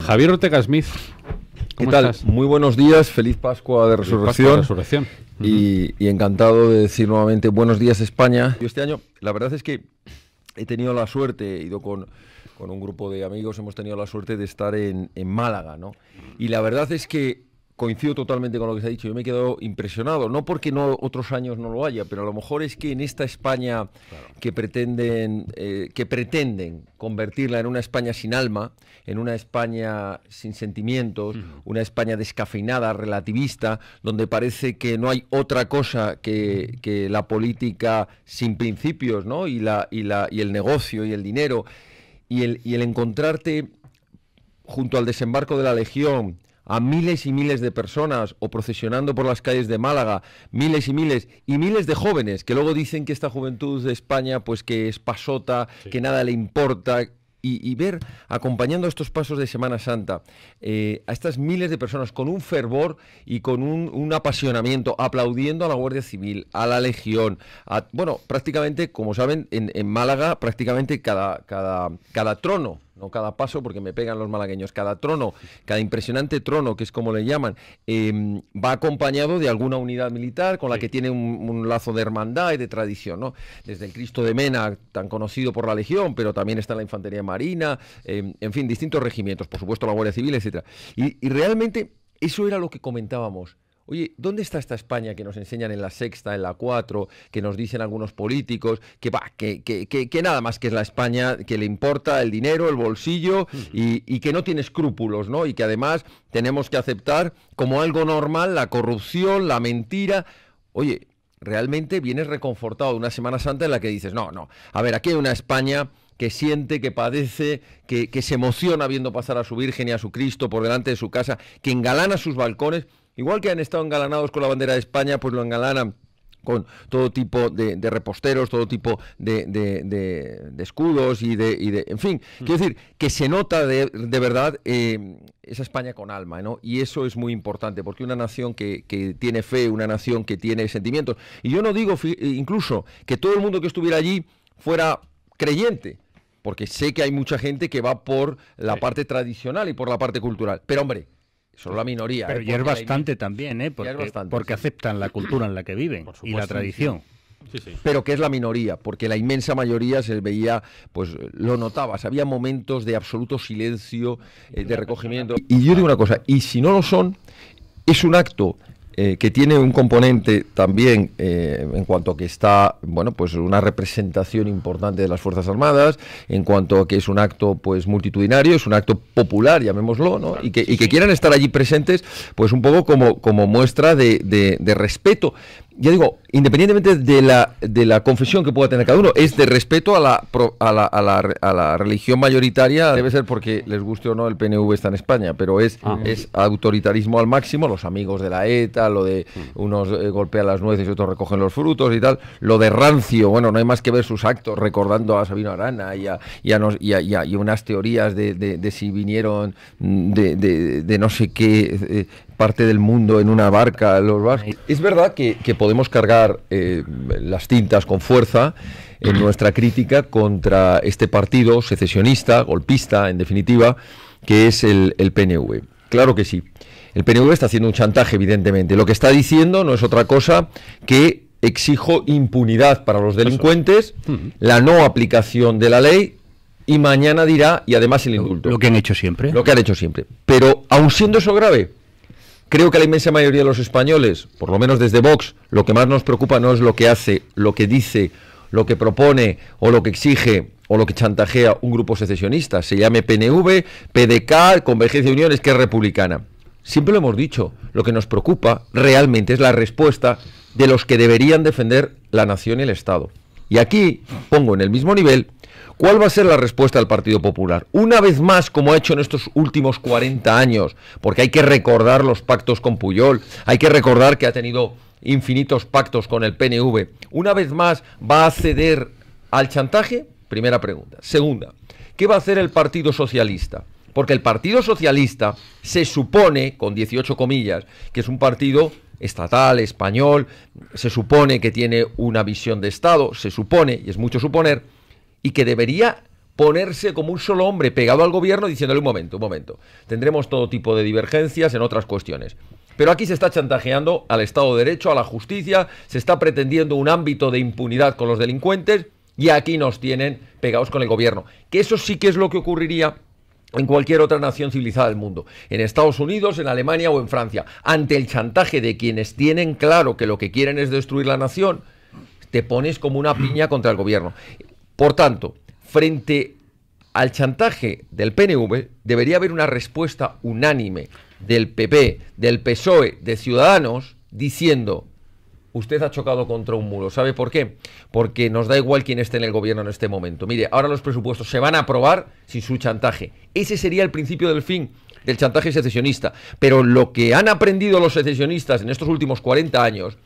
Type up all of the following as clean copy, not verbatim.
Javier Ortega Smith, ¿qué tal? Estás? Muy buenos días, feliz Pascua de Resurrección. Y encantado de decir nuevamente buenos días España. Yo este año, la verdad es que he tenido la suerte, he ido con un grupo de amigos, hemos tenido la suerte de estar en Málaga, ¿no? Y la verdad es que coincido totalmente con lo que se ha dicho. Yo me he quedado impresionado, no porque otros años no lo haya, pero a lo mejor es que en esta España que pretenden convertirla en una España sin alma, en una España sin sentimientos, una España descafeinada, relativista, donde parece que no hay otra cosa que la política sin principios, ¿no? Y el negocio y el dinero y el encontrarte junto al desembarco de la Legión a miles y miles de personas o procesionando por las calles de Málaga, miles y miles de jóvenes que luego dicen que esta juventud de España pues que es pasota, sí, que nada le importa, y ver acompañando estos pasos de Semana Santa a estas miles de personas con un fervor y con un apasionamiento, aplaudiendo a la Guardia Civil, a la Legión, bueno, prácticamente, como saben, en Málaga prácticamente cada trono, no cada paso porque me pegan los malagueños, cada trono, cada impresionante trono, que es como le llaman, va acompañado de alguna unidad militar con la que tiene un lazo de hermandad y de tradición, ¿no? Desde el Cristo de Mena, tan conocido por la Legión, pero también está la Infantería Marina, en fin, distintos regimientos, por supuesto la Guardia Civil, etcétera. Y realmente eso era lo que comentábamos. Oye, ¿dónde está esta España que nos enseñan en la Sexta, en la 4, que nos dicen algunos políticos, que nada más que es la España, que le importa el dinero, el bolsillo y que no tiene escrúpulos, ¿no? Y que además tenemos que aceptar como algo normal la corrupción, la mentira. Oye, realmente vienes reconfortado de una Semana Santa en la que dices, no, a ver, aquí hay una España que siente, que padece, que se emociona viendo pasar a su Virgen y a su Cristo por delante de su casa, que engalana sus balcones. Igual que han estado engalanados con la bandera de España, pues lo engalanan con todo tipo de reposteros, todo tipo de escudos y en fin, quiero decir, que se nota de verdad esa España con alma, ¿no? Y eso es muy importante, porque una nación que tiene fe, una nación que tiene sentimientos, y yo no digo incluso que todo el mundo que estuviera allí fuera creyente, porque sé que hay mucha gente que va por la parte tradicional y por la parte cultural, pero hombre, solo la minoría. Pero ya es bastante también, porque sí, aceptan la cultura en la que viven y la tradición. Sí, sí. Pero que es la minoría, porque la inmensa mayoría se veía, pues lo notabas, había momentos de absoluto silencio, de recogimiento. Y yo digo una cosa, y si no lo son, es un acto que tiene un componente también en cuanto a que está, bueno, pues una representación importante de las Fuerzas Armadas, en cuanto a que es un acto pues multitudinario, es un acto popular, llamémoslo, ¿no? Y que quieran estar allí presentes, pues un poco como muestra de respeto. Ya digo, independientemente de la confesión que pueda tener cada uno, es de respeto a la religión mayoritaria. Debe ser porque les guste o no, el PNV está en España, pero es autoritarismo al máximo, los amigos de la ETA, lo de unos golpean las nueces y otros recogen los frutos y tal, lo de rancio, bueno, no hay más que ver sus actos recordando a Sabino Arana y unas teorías de si vinieron de no sé qué parte del mundo en una barca, los vascos. Es verdad que podemos cargar las tintas con fuerza en nuestra crítica contra este partido secesionista, golpista, en definitiva, que es el PNV. Claro que sí. El PNV está haciendo un chantaje, evidentemente. Lo que está diciendo no es otra cosa que exijo impunidad para los delincuentes, la no aplicación de la ley, y mañana dirá, y además el indulto. Lo que han hecho siempre. Lo que han hecho siempre. Pero, aun siendo eso grave, creo que la inmensa mayoría de los españoles, por lo menos desde Vox, lo que más nos preocupa no es lo que hace, lo que dice, lo que propone o lo que exige o lo que chantajea un grupo secesionista, se llame PNV, PDK, Convergencia y Unión, es que es republicana. Siempre lo hemos dicho, lo que nos preocupa realmente es la respuesta de los que deberían defender la nación y el Estado. Y aquí pongo en el mismo nivel ¿cuál va a ser la respuesta del Partido Popular? Una vez más, como ha hecho en estos últimos 40 años, porque hay que recordar los pactos con Pujol, hay que recordar que ha tenido infinitos pactos con el PNV, una vez más, ¿va a ceder al chantaje? Primera pregunta. Segunda, ¿qué va a hacer el Partido Socialista? Porque el Partido Socialista se supone, con 18 comillas, que es un partido estatal, español, se supone que tiene una visión de Estado, se supone, y es mucho suponer, y que debería ponerse como un solo hombre pegado al gobierno diciéndole un momento, tendremos todo tipo de divergencias en otras cuestiones. Pero aquí se está chantajeando al Estado de Derecho, a la justicia, se está pretendiendo un ámbito de impunidad con los delincuentes y aquí nos tienen pegados con el gobierno. Que eso sí que es lo que ocurriría en cualquier otra nación civilizada del mundo, en Estados Unidos, en Alemania o en Francia. Ante el chantaje de quienes tienen claro que lo que quieren es destruir la nación, te pones como una piña contra el gobierno. Por tanto, frente al chantaje del PNV, debería haber una respuesta unánime del PP, del PSOE, de Ciudadanos, diciendo: usted ha chocado contra un muro. ¿Sabe por qué? Porque nos da igual quién esté en el gobierno en este momento. Mire, ahora los presupuestos se van a aprobar sin su chantaje. Ese sería el principio del fin del chantaje secesionista. Pero lo que han aprendido los secesionistas en estos últimos 40 años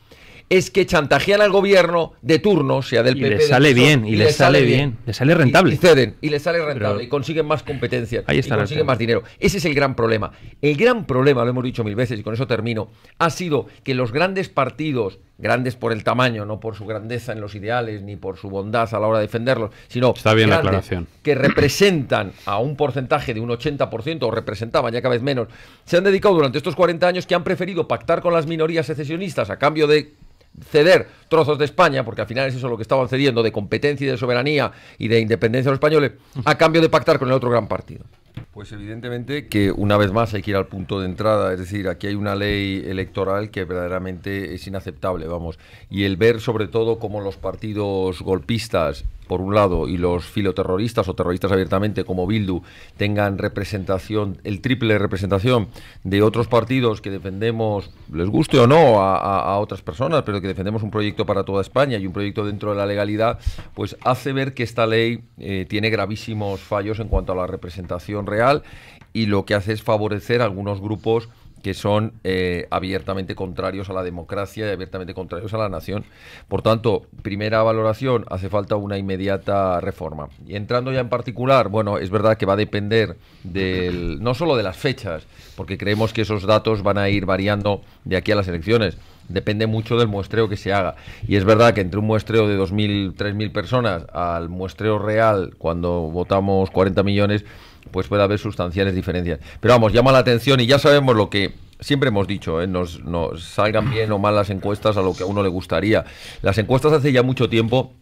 es que chantajean al gobierno de turno, sea del PP... Y les sale bien, y les sale bien, les sale rentable. Y ceden, y les sale rentable, pero y consiguen más competencias, y consiguen más dinero. Ese es el gran problema. El gran problema, lo hemos dicho mil veces, y con eso termino, ha sido que los grandes partidos, grandes por el tamaño, no por su grandeza en los ideales, ni por su bondad a la hora de defenderlos, sino está bien la aclaración, que representan a un porcentaje de un 80%, o representaban ya cada vez menos, se han dedicado durante estos 40 años que han preferido pactar con las minorías secesionistas a cambio de ceder trozos de España, porque al final es eso lo que estaban cediendo, de competencia y de soberanía y de independencia de los españoles, a cambio de pactar con el otro gran partido. Pues evidentemente que una vez más hay que ir al punto de entrada, es decir, aquí hay una ley electoral que verdaderamente es inaceptable, vamos, y el ver sobre todo cómo los partidos golpistas, por un lado, y los filoterroristas o terroristas abiertamente como Bildu tengan representación, el triple de representación de otros partidos que defendemos, les guste o no a otras personas, pero que defendemos un proyecto para toda España y un proyecto dentro de la legalidad, pues hace ver que esta ley tiene gravísimos fallos en cuanto a la representación real, y lo que hace es favorecer a algunos grupos que son abiertamente contrarios a la democracia y abiertamente contrarios a la nación. Por tanto, primera valoración, hace falta una inmediata reforma. Y entrando ya en particular, bueno, es verdad que va a depender no solo de las fechas, porque creemos que esos datos van a ir variando de aquí a las elecciones. Depende mucho del muestreo que se haga. Y es verdad que entre un muestreo de 2.000, 3.000 personas al muestreo real, cuando votamos 40 millones, pues puede haber sustanciales diferencias. Pero vamos, llama la atención y ya sabemos lo que siempre hemos dicho, nos salgan bien o mal las encuestas a lo que a uno le gustaría. Las encuestas hace ya mucho tiempo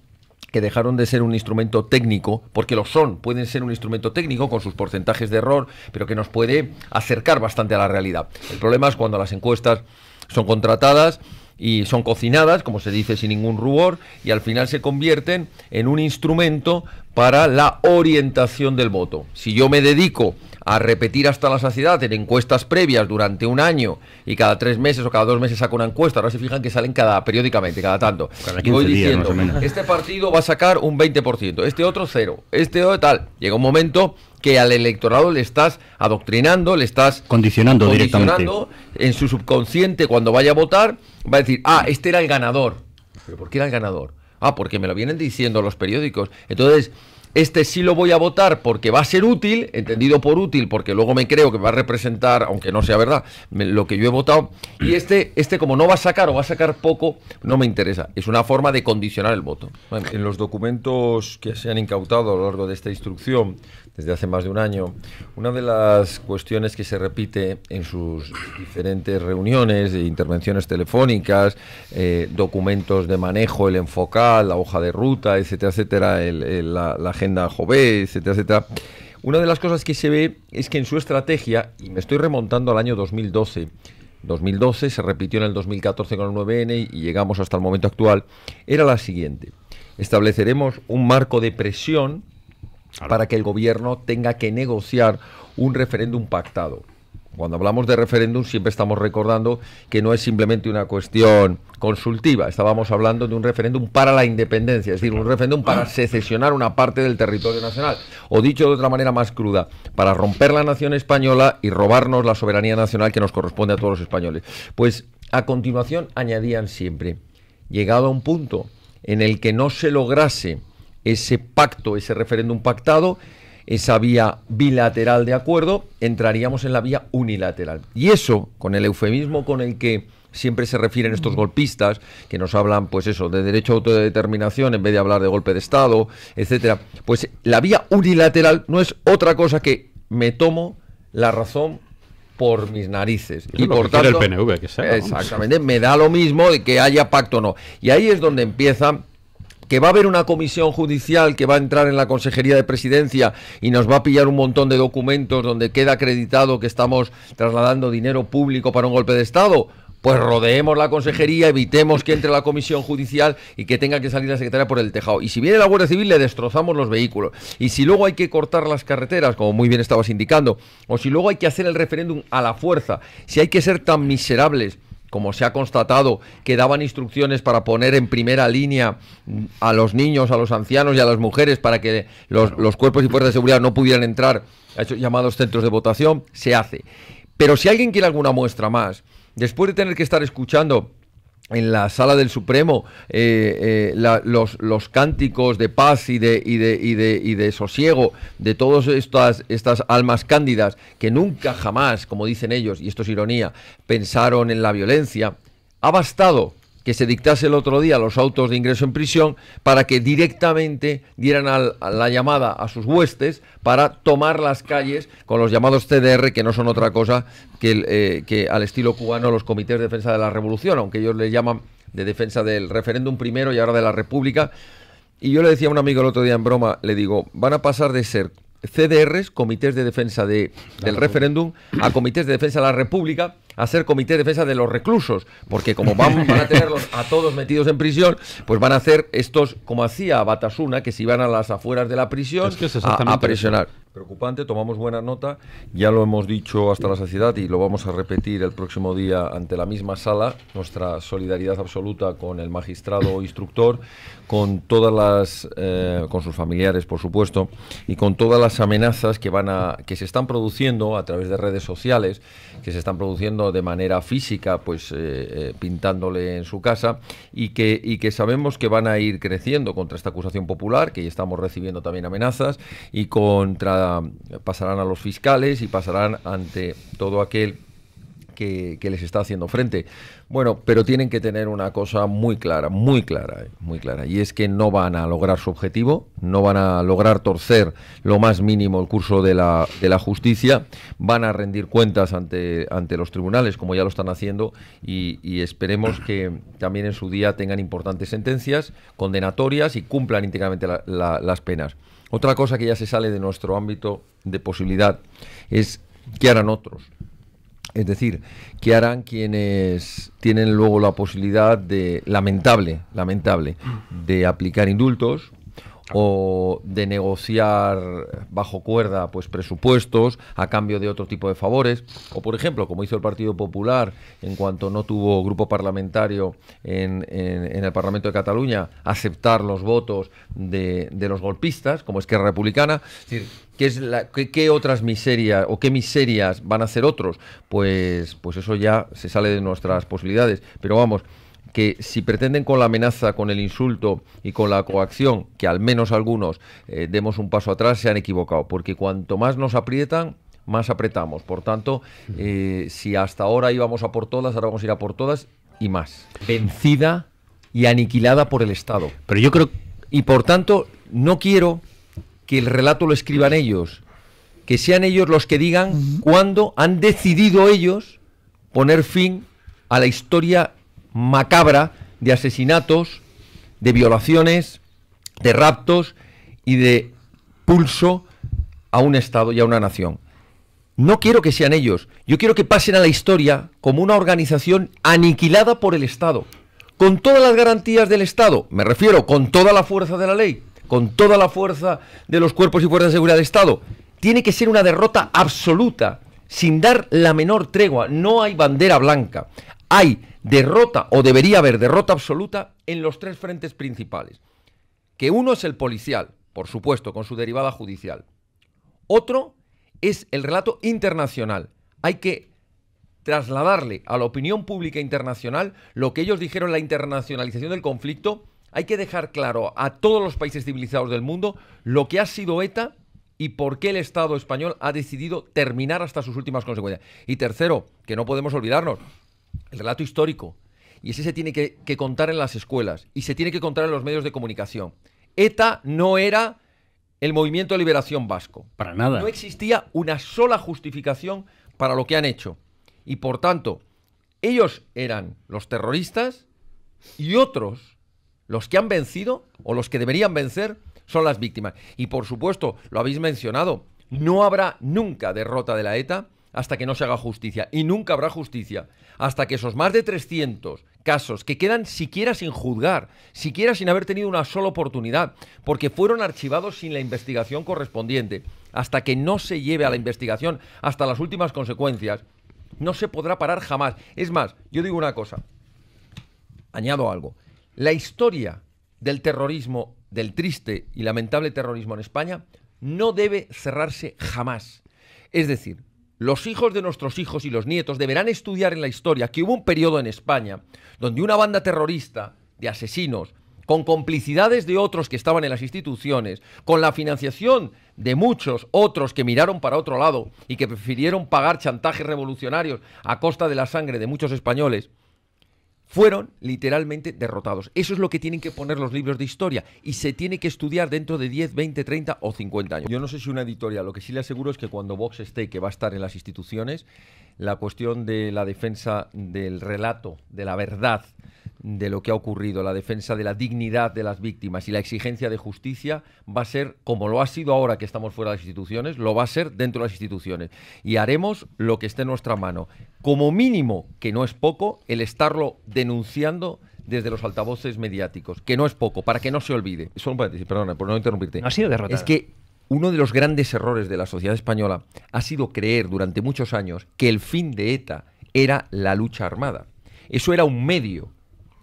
que dejaron de ser un instrumento técnico, porque lo son, pueden ser un instrumento técnico con sus porcentajes de error, pero que nos puede acercar bastante a la realidad. El problema es cuando las encuestas son contratadas y son cocinadas, como se dice, sin ningún rubor, y al final se convierten en un instrumento para la orientación del voto. Si yo me dedico a repetir hasta la saciedad en encuestas previas durante un año y cada 3 meses o cada 2 meses saco una encuesta, ahora se fijan que salen periódicamente, cada tanto, cada 15 voy días, diciendo, más o menos. Este partido va a sacar un 20%, este otro 0, este otro tal. Llega un momento que al electorado le estás adoctrinando, le estás condicionando directamente en su subconsciente. Cuando vaya a votar va a decir: ah, este era el ganador. ¿Pero por qué era el ganador? Ah, porque me lo vienen diciendo los periódicos. Entonces, este sí lo voy a votar porque va a ser útil, entendido por útil, porque luego me creo que va a representar, aunque no sea verdad, lo que yo he votado. Y este como no va a sacar o va a sacar poco, no me interesa. Es una forma de condicionar el voto. Bueno, en los documentos que se han incautado a lo largo de esta instrucción, desde hace más de un año, una de las cuestiones que se repite en sus diferentes reuniones, intervenciones telefónicas, documentos de manejo, el enfocal, la hoja de ruta, etcétera, etcétera, la agenda Jové, etcétera, etcétera. Una de las cosas que se ve es que en su estrategia, y me estoy remontando al año 2012, se repitió en el 2014 con el 9N y llegamos hasta el momento actual, era la siguiente: estableceremos un marco de presión para que el gobierno tenga que negociar un referéndum pactado. Cuando hablamos de referéndum siempre estamos recordando que no es simplemente una cuestión consultiva, estábamos hablando de un referéndum para la independencia, es decir, un referéndum para secesionar una parte del territorio nacional, o dicho de otra manera más cruda, para romper la nación española y robarnos la soberanía nacional que nos corresponde a todos los españoles. Pues a continuación añadían siempre: llegado a un punto en el que no se lograse ese pacto, ese referéndum pactado, esa vía bilateral de acuerdo, entraríamos en la vía unilateral. Y eso, con el eufemismo con el que siempre se refieren estos golpistas, que nos hablan, pues eso, de derecho a autodeterminación en vez de hablar de golpe de Estado, etcétera, pues la vía unilateral no es otra cosa que me tomo la razón por mis narices. Y por tanto, el PNV, que sea, exactamente, me da lo mismo de que haya pacto o no. Y ahí es donde empieza que va a haber una comisión judicial que va a entrar en la Consejería de Presidencia y nos va a pillar un montón de documentos donde queda acreditado que estamos trasladando dinero público para un golpe de Estado. Pues rodeemos la consejería, evitemos que entre la comisión judicial y que tenga que salir la secretaria por el tejado. Y si viene la Guardia Civil, le destrozamos los vehículos. Y si luego hay que cortar las carreteras, como muy bien estabas indicando, o si luego hay que hacer el referéndum a la fuerza, si hay que ser tan miserables, como se ha constatado, que daban instrucciones para poner en primera línea a los niños, a los ancianos y a las mujeres para que los cuerpos y fuerzas de seguridad no pudieran entrar a esos llamados centros de votación, se hace. Pero si alguien quiere alguna muestra más, después de tener que estar escuchando en la sala del Supremo los cánticos de paz y de sosiego de todas estas almas cándidas que nunca jamás, como dicen ellos, y esto es ironía, pensaron en la violencia, ha bastado que se dictase el otro día los autos de ingreso en prisión para que directamente dieran a la llamada a sus huestes para tomar las calles con los llamados CDR, que no son otra cosa que al estilo cubano los comités de defensa de la revolución, aunque ellos le llaman de defensa del referéndum primero y ahora de la república. Y yo le decía a un amigo el otro día en broma, le digo, van a pasar de ser CDRs, comités de defensa del referéndum, a comités de defensa de la república, a ser comité de defensa de los reclusos, porque como van a tenerlos a todos metidos en prisión, pues van a hacer estos, como hacía Batasuna, que se iban a las afueras de la prisión a presionar. Preocupante, tomamos buena nota, ya lo hemos dicho hasta la saciedad y lo vamos a repetir el próximo día ante la misma sala, nuestra solidaridad absoluta con el magistrado instructor, con todas con sus familiares, por supuesto, y con todas las amenazas que se están produciendo a través de redes sociales, que se están produciendo de manera física, pues pintándole en su casa, y que sabemos que van a ir creciendo contra esta acusación popular, que estamos recibiendo también amenazas, y pasarán a los fiscales y pasarán ante todo aquel que les está haciendo frente. Bueno, pero tienen que tener una cosa muy clara, y es que no van a lograr su objetivo, no van a lograr torcer lo más mínimo el curso de la justicia, van a rendir cuentas ante los tribunales, como ya lo están haciendo, y esperemos que también en su día tengan importantes sentencias condenatorias y cumplan íntegramente las penas. Otra cosa que ya se sale de nuestro ámbito de posibilidad es qué harán otros. Es decir, ¿qué harán quienes tienen luego la posibilidad de, lamentable, de aplicar indultos o de negociar bajo cuerda pues presupuestos a cambio de otro tipo de favores, o por ejemplo, como hizo el Partido Popular en cuanto no tuvo grupo parlamentario en el Parlamento de Cataluña, aceptar los votos de los golpistas, como Esquerra Republicana? Es decir, ¿qué otras miserias o qué miserias van a hacer otros? Pues eso ya se sale de nuestras posibilidades, pero vamos, que si pretenden con la amenaza, con el insulto y con la coacción, que al menos algunos demos un paso atrás, se han equivocado, porque cuanto más nos aprietan, más apretamos. Por tanto, si hasta ahora íbamos a por todas, ahora vamos a ir a por todas y más. Vencida y aniquilada por el Estado. Pero yo creo... Y por tanto, no quiero que el relato lo escriban ellos, que sean ellos los que digan cuándo han decidido ellos poner fin a la historia macabra de asesinatos, de violaciones, de raptos y de pulso a un Estado y a una nación. No quiero que sean ellos, yo quiero que pasen a la historia como una organización aniquilada por el Estado, con todas las garantías del Estado, me refiero con toda la fuerza de la ley, con toda la fuerza de los cuerpos y fuerzas de seguridad del Estado. Tiene que ser una derrota absoluta, sin dar la menor tregua. No hay bandera blanca. Hay derrota, o debería haber derrota absoluta, en los tres frentes principales. Que uno es el policial, por supuesto, con su derivada judicial. Otro es el relato internacional. Hay que trasladarle a la opinión pública internacional lo que ellos dijeron en la internacionalización del conflicto. Hay que dejar claro a todos los países civilizados del mundo lo que ha sido ETA y por qué el Estado español ha decidido terminar hasta sus últimas consecuencias. Y tercero, que no podemos olvidarnos, el relato histórico. Y ese se tiene que contar en las escuelas y se tiene que contar en los medios de comunicación. ETA no era el Movimiento de Liberación Vasco. Para nada. No existía una sola justificación para lo que han hecho. Y por tanto, ellos eran los terroristas y otros, los que han vencido o los que deberían vencer, son las víctimas. Y por supuesto, lo habéis mencionado, no habrá nunca derrota de la ETA hasta que no se haga justicia. Y nunca habrá justicia hasta que esos más de 300 casos que quedan siquiera sin juzgar, siquiera sin haber tenido una sola oportunidad, porque fueron archivados sin la investigación correspondiente, hasta que no se lleve a la investigación hasta las últimas consecuencias, no se podrá parar jamás. Es más, yo digo una cosa, añado algo. La historia del terrorismo, del triste y lamentable terrorismo en España, no debe cerrarse jamás. Es decir, los hijos de nuestros hijos y los nietos deberán estudiar en la historia que hubo un periodo en España donde una banda terrorista de asesinos, con complicidades de otros que estaban en las instituciones, con la financiación de muchos otros que miraron para otro lado y que prefirieron pagar chantajes revolucionarios a costa de la sangre de muchos españoles, fueron literalmente derrotados. Eso es lo que tienen que poner los libros de historia y se tiene que estudiar dentro de 10, 20, 30 o 50 años. Yo no sé si una editorial, lo que sí le aseguro es que cuando Vox esté, que va a estar en las instituciones, la cuestión de la defensa del relato, de la verdad, de lo que ha ocurrido, la defensa de la dignidad de las víctimas y la exigencia de justicia va a ser, como lo ha sido ahora que estamos fuera de las instituciones, lo va a ser dentro de las instituciones. Y haremos lo que esté en nuestra mano. Como mínimo, que no es poco, el estarlo denunciando desde los altavoces mediáticos, que no es poco, para que no se olvide. Solo un paréntesis, perdona, por no interrumpirte. No ha sido derrotado. Es que uno de los grandes errores de la sociedad española ha sido creer durante muchos años que el fin de ETA era la lucha armada. Eso era un medio.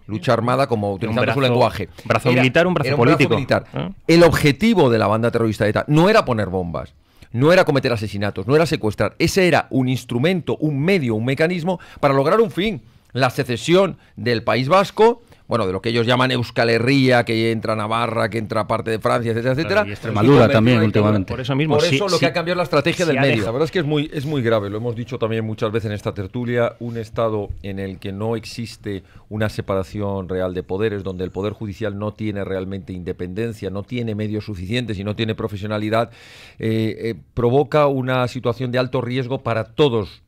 Lucha armada, como utilizando su lenguaje. Brazo militar, un brazo político. Brazo militar. El objetivo de la banda terrorista de ETA no era poner bombas, no era cometer asesinatos, no era secuestrar. Ese era un instrumento, un medio, un mecanismo para lograr un fin. La secesión del País Vasco, bueno, de lo que ellos llaman Euskal Herria, que entra Navarra, que entra parte de Francia, etcétera, etcétera. Y Extremadura también, últimamente. Por eso mismo, lo que ha cambiado es la estrategia del medio. La verdad es que es muy grave, lo hemos dicho también muchas veces en esta tertulia, un Estado en el que no existe una separación real de poderes, donde el Poder Judicial no tiene realmente independencia, no tiene medios suficientes y no tiene profesionalidad, provoca una situación de alto riesgo para todos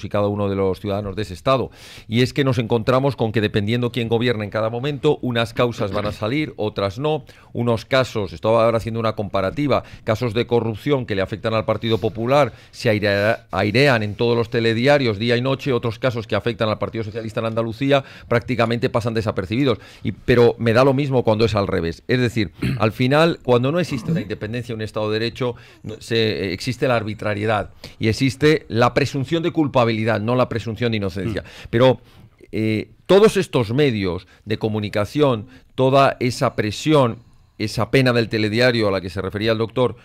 y cada uno de los ciudadanos de ese Estado. Y es que nos encontramos con que dependiendo quién gobierne en cada momento, unas causas van a salir, otras no, unos casos, estaba ahora haciendo una comparativa, casos de corrupción que le afectan al Partido Popular se airean en todos los telediarios día y noche, otros casos que afectan al Partido Socialista en Andalucía prácticamente pasan desapercibidos, pero me da lo mismo cuando es al revés, es decir, al final, cuando no existe una independencia, un Estado de Derecho, existe la arbitrariedad y existe la presunción de culpabilidad, no la presunción de inocencia, pero todos estos medios de comunicación, toda esa presión, esa pena del telediario a la que se refería el doctor,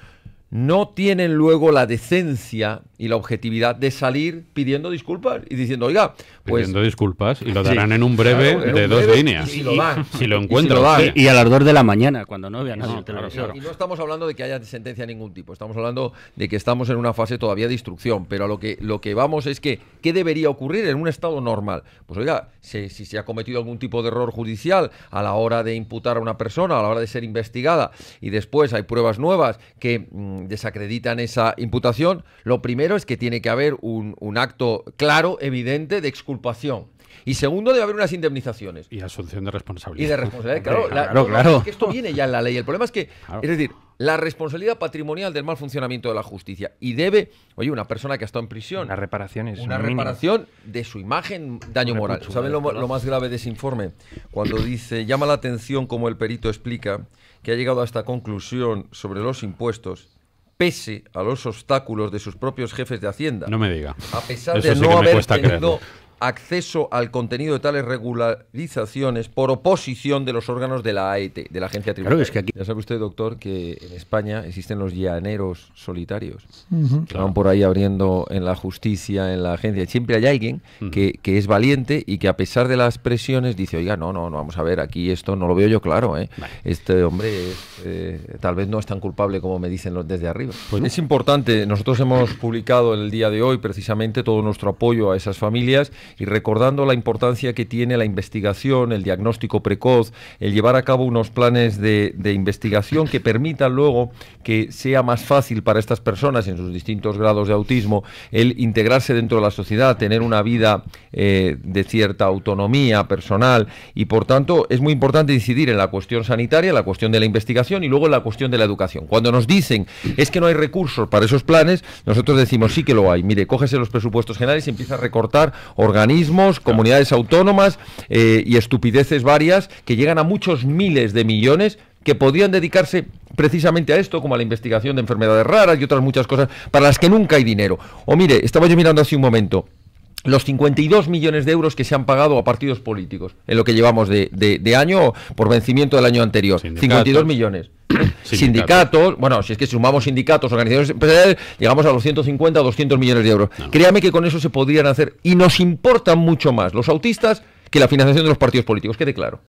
no tienen luego la decencia y la objetividad de salir pidiendo disculpas y diciendo, oiga, pues... Pidiendo disculpas y lo darán en un breve de 2 líneas. Y lo dan. Si lo encuentran. Y a las 2 de la mañana, cuando no vean el televisor. Y no estamos hablando de que haya sentencia de ningún tipo, estamos hablando de que estamos en una fase todavía de instrucción, pero a lo que vamos es que, ¿qué debería ocurrir en un Estado normal? Pues oiga, si se ha cometido algún tipo de error judicial a la hora de imputar a una persona, a la hora de ser investigada, y después hay pruebas nuevas que desacreditan esa imputación, lo primero es que tiene que haber un acto claro, evidente, de exculpación. Y segundo, debe haber unas indemnizaciones. Y asunción de responsabilidad. Y de responsabilidad, claro. Es que esto viene ya en la ley. El problema es que, es decir, la responsabilidad patrimonial del mal funcionamiento de la justicia. Y debe, una persona que ha estado en prisión... Una reparación de su imagen, daño moral. ¿Saben lo más grave de ese informe? Cuando dice, llama la atención como el perito explica que ha llegado a esta conclusión sobre los impuestos pese a los obstáculos de sus propios jefes de Hacienda. No me diga. A pesar de no haber tenido acceso al contenido de tales regularizaciones por oposición de los órganos de la AET, de la Agencia Tributaria. Claro, es que aquí... Ya sabe usted, doctor, que en España existen los llaneros solitarios, que van por ahí abriendo en la justicia, en la agencia. Siempre hay alguien que es valiente y que a pesar de las presiones dice, oiga, no, vamos a ver, aquí esto no lo veo yo claro, ¿eh? Vale. Este hombre tal vez no es tan culpable como me dicen los desde arriba. Pues es importante, nosotros hemos publicado en el día de hoy precisamente todo nuestro apoyo a esas familias y recordando la importancia que tiene la investigación, el diagnóstico precoz, el llevar a cabo unos planes de investigación que permitan luego que sea más fácil para estas personas en sus distintos grados de autismo el integrarse dentro de la sociedad, tener una vida de cierta autonomía personal y por tanto es muy importante incidir en la cuestión sanitaria, en la cuestión de la investigación y luego en la cuestión de la educación. Cuando nos dicen es que no hay recursos para esos planes, nosotros decimos sí que lo hay. Mire, cógese los presupuestos generales y empieza a recortar organismos, comunidades autónomas y estupideces varias que llegan a muchos miles de millones que podrían dedicarse precisamente a esto, como a la investigación de enfermedades raras y otras muchas cosas para las que nunca hay dinero. O mire, estaba yo mirando hace un momento los 52 millones de euros que se han pagado a partidos políticos en lo que llevamos de año por vencimiento del año anterior. 52 millones. Sindicatos, bueno, si es que sumamos sindicatos, organizaciones empresariales, llegamos a los 150 o 200 millones de euros. No. Créame que con eso se podrían hacer, y nos importan mucho más los autistas que la financiación de los partidos políticos, quede claro.